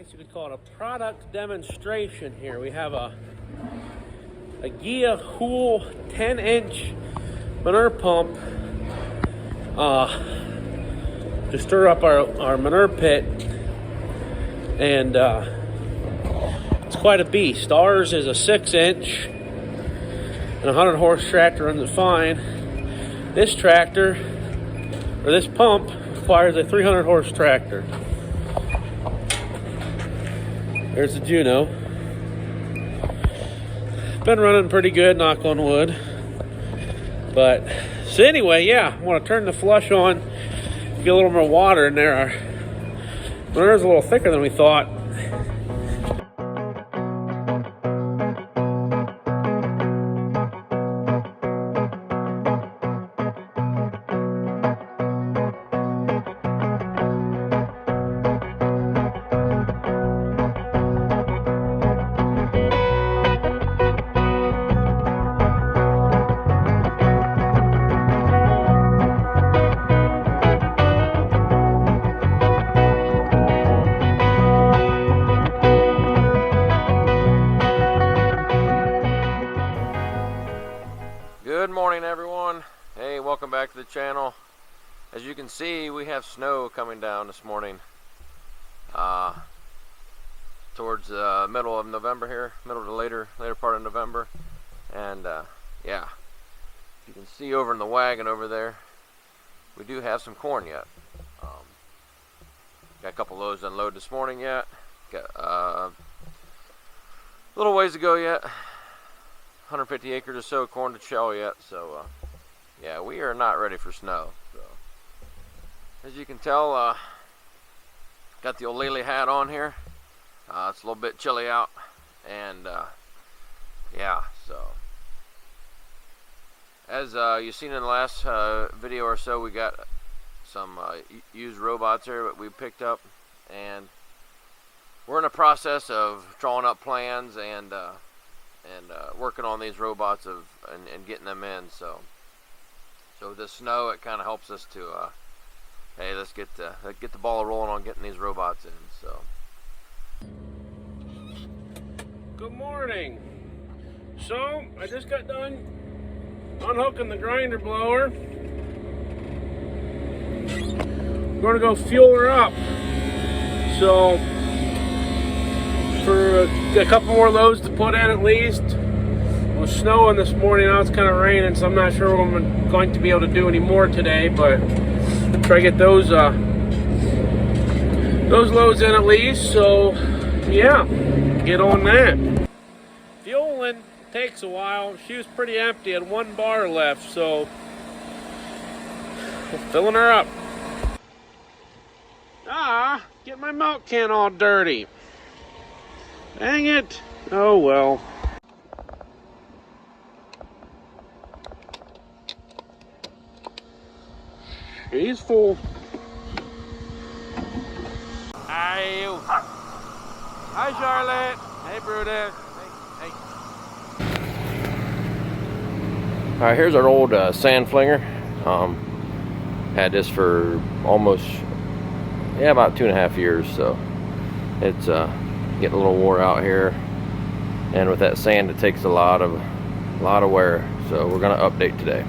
guess you could call it a product demonstration here. We have a Gia Hool 10-inch manure pump to stir up our manure pit, and it's quite a beast. Ours is a 6-inch and a 100-horse tractor runs it fine. This tractor, or this pump, requires a 300-horse tractor. There's the Juno. Been running pretty good, knock on wood. But, so anyway, yeah, I want to turn the flush on, get a little more water in there. Our manure's a little thicker than we thought. Good morning, everyone. Hey, welcome back to the channel. As you can see, we have snow coming down this morning towards the middle of November here, middle to later part of November. And yeah, you can see over in the wagon over there, we do have some corn yet. Got a couple loads to unload this morning yet. Got a little ways to go yet. 150 acres or so corn to shell yet, so yeah, we are not ready for snow. So as you can tell, got the old Lely hat on here. It's a little bit chilly out, and yeah, so as you've seen in the last video or so, we got some used robots here that we picked up, and we're in the process of drawing up plans and working on these robots and getting them in. So this snow, it kind of helps us to hey, let's get the ball rolling on getting these robots in. So Good morning. So I just got done unhooking the grinder blower. We're gonna go fuel her up. So for a couple more loads to put in at least. It was snowing this morning, now it's kind of raining, so I'm not sure what I'm going to be able to do any more today, but try to get those loads in at least. So yeah, get on that. Fueling takes a while. She was pretty empty, had one bar left, so we're filling her up. Get my milk can all dirty. Dang it. Oh well. She's full. Hi. Hi, Charlotte. Hey, Bruda. Hey. all right, here's our old sand flinger. Had this for almost about 2.5 years, so it's getting a little wore out here, and with that sand, it takes a lot of wear. So we're gonna update today.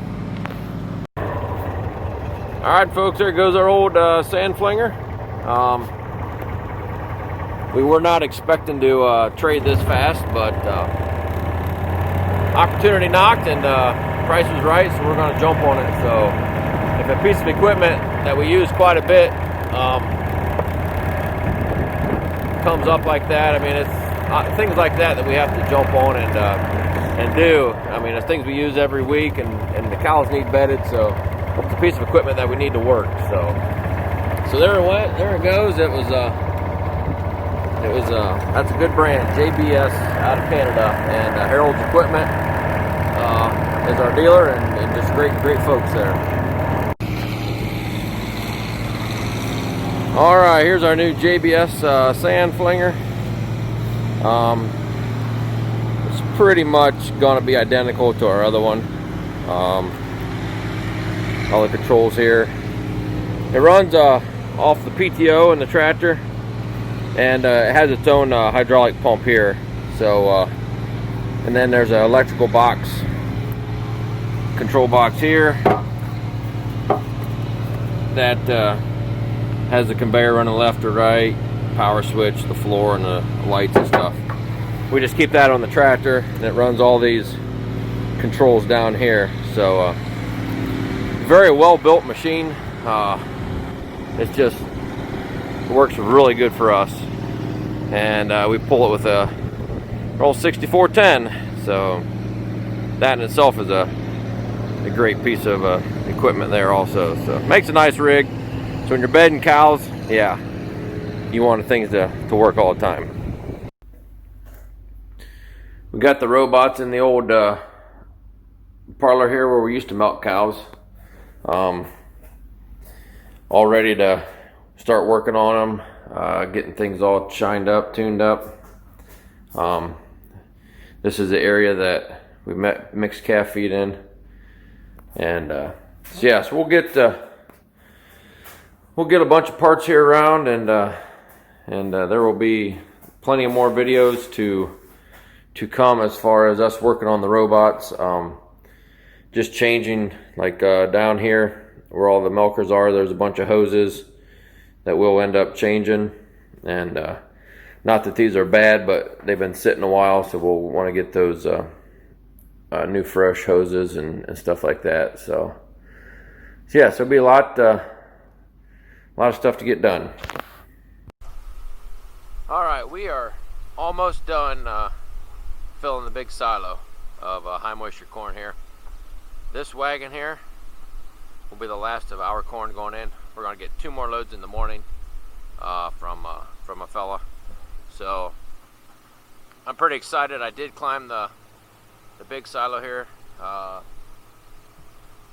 All right, folks, there goes our old sand flinger. We were not expecting to trade this fast, but opportunity knocked, and price was right, so we're going to jump on it. So if a piece of equipment that we use quite a bit comes up like that, I mean, it's things like that we have to jump on and do. I mean, it's things we use every week, and the cows need bedded, so it's a piece of equipment that we need to work. So there it went. There it goes. It was that's a good brand, JBS out of Canada, and Harold's Equipment is our dealer, and just great folks there. All right, here's our new JBS sand flinger. It's pretty much gonna be identical to our other one. All the controls here. It runs off the PTO and the tractor, and it has its own hydraulic pump here. So, and then there's an electrical box, control box here that has the conveyor running left or right, power switch, the floor, and the lights and stuff. We just keep that on the tractor, and it runs all these controls down here. So very well built machine. It's just, it works really good for us, and we pull it with a old 6410. So that in itself is a great piece of equipment there also. So makes a nice rig. So when you're bedding cows, yeah, you want things to work all the time. We got the robots in the old parlor here where we used to milk cows, all ready to start working on them, getting things all shined up, tuned up. This is the area that we mixed calf feed in, and so yeah, so we'll get a bunch of parts here around, and there will be plenty of more videos to come as far as us working on the robots. Just changing, like down here where all the milkers are, there's a bunch of hoses that we'll end up changing, and not that these are bad, but they've been sitting a while, so we'll want to get those new fresh hoses and stuff like that. So yeah, so it'll be a lot of stuff to get done. All right, we are almost done filling the big silo of high moisture corn here. This wagon here will be the last of our corn going in. We're going to get 2 more loads in the morning from a fella. So I'm pretty excited. I did climb the big silo here.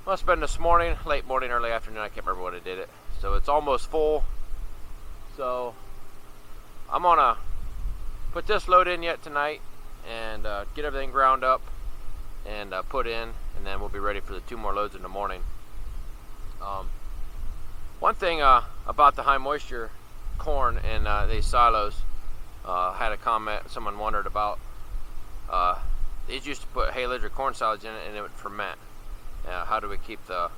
Must have been this morning, late morning, early afternoon. I can't remember when I did it. So it's almost full. So I'm gonna put this load in yet tonight and get everything ground up and put in, and then we'll be ready for the 2 more loads in the morning. One thing about the high moisture corn in these silos, had a comment, someone wondered about, these used to put haylage or corn silage in it and it would ferment. How do we keep the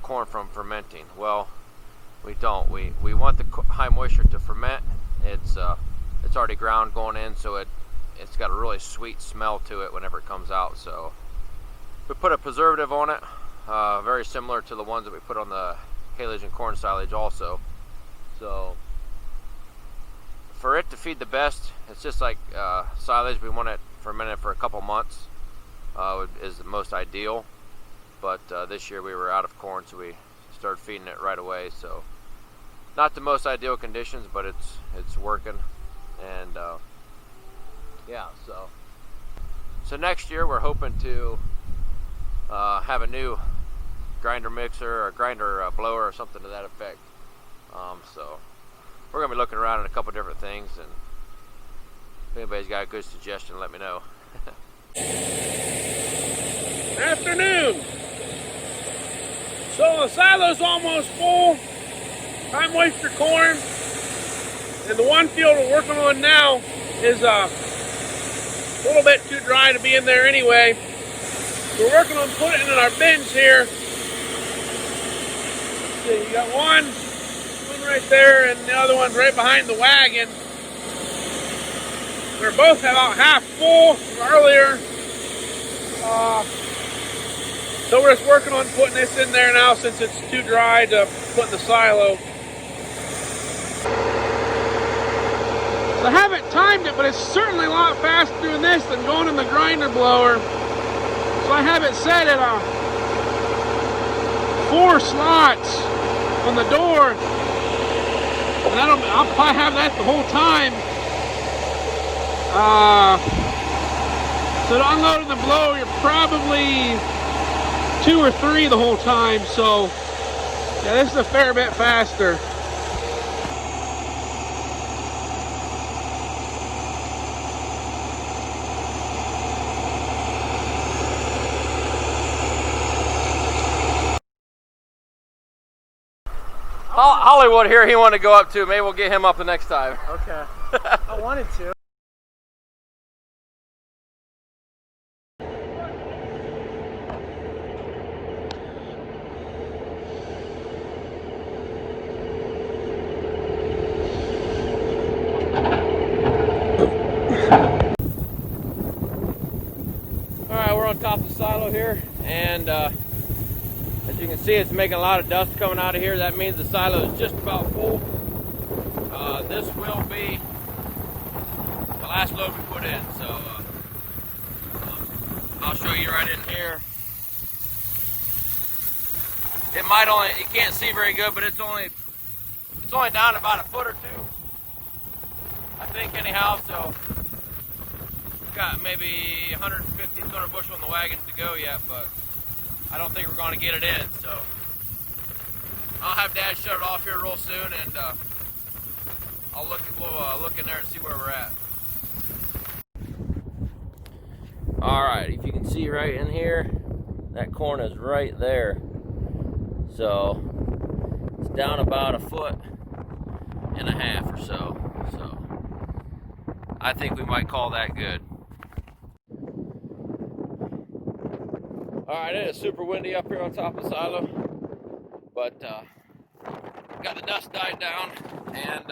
corn from fermenting? Well, we don't. We want the high moisture to ferment. It's already ground going in, so it's got a really sweet smell to it whenever it comes out. So we put a preservative on it, very similar to the ones that we put on the haylage and corn silage also. So for it to feed the best, it's just like silage. We want it fermented for a couple months, is the most ideal. But this year we were out of corn, so we started feeding it right away. So not the most ideal conditions, but it's working. And yeah, so next year we're hoping to have a new grinder mixer or grinder blower or something to that effect. So we're gonna be looking around at a couple different things, and if anybody's got a good suggestion, let me know. Afternoon. So the silo's almost full. High moisture corn. And the one field we're working on now is a little bit too dry to be in there anyway. So we're working on putting it in our bins here. Let's see, you got one right there and the other one's right behind the wagon. They're both about half full from earlier. So we're just working on putting this in there now since it's too dry to put in the silo. So I haven't timed it, but it's certainly a lot faster doing this than going in the grinder blower. So I have it set at 4 slots on the door. And I'll probably have that the whole time. So to unload in the blower, you're probably 2 or 3 the whole time. So yeah, this is a fair bit faster. Hollywood here, he wanted to go up too. Maybe we'll get him up the next time. Okay. I wanted to. Alright, we're on top of the silo here, and as you can see, it's making a lot of dust coming out of here. That means the silo is just about full. This will be the last load we put in, so I'll show you right in here. It might only, you can't see very good, but it's only down about a foot or two, I think, anyhow. So we've got maybe 150, 200 bushel in the wagon to go yet, but I don't think we're going to get it in. So I'll have Dad shut it off here real soon, and we'll look in there and see where we're at. All right, if you can see right in here, that corn is right there. So it's down about 1.5 feet or so. So I think we might call that good. All right, it is super windy up here on top of the silo, but got the dust died down, and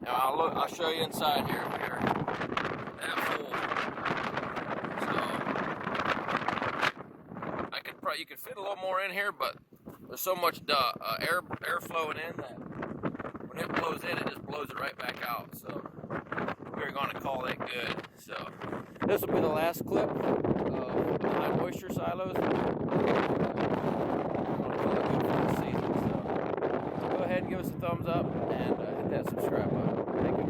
I'll show you inside here. We're that full, so you could fit a little more in here, but there's so much air flowing in that when it blows in, it just blows it right back out. So we're going to call it good. So this will be the last clip of the high moisture silos. We're going to call it good for the season. So go ahead and give us a thumbs up and hit that subscribe button. Thank you.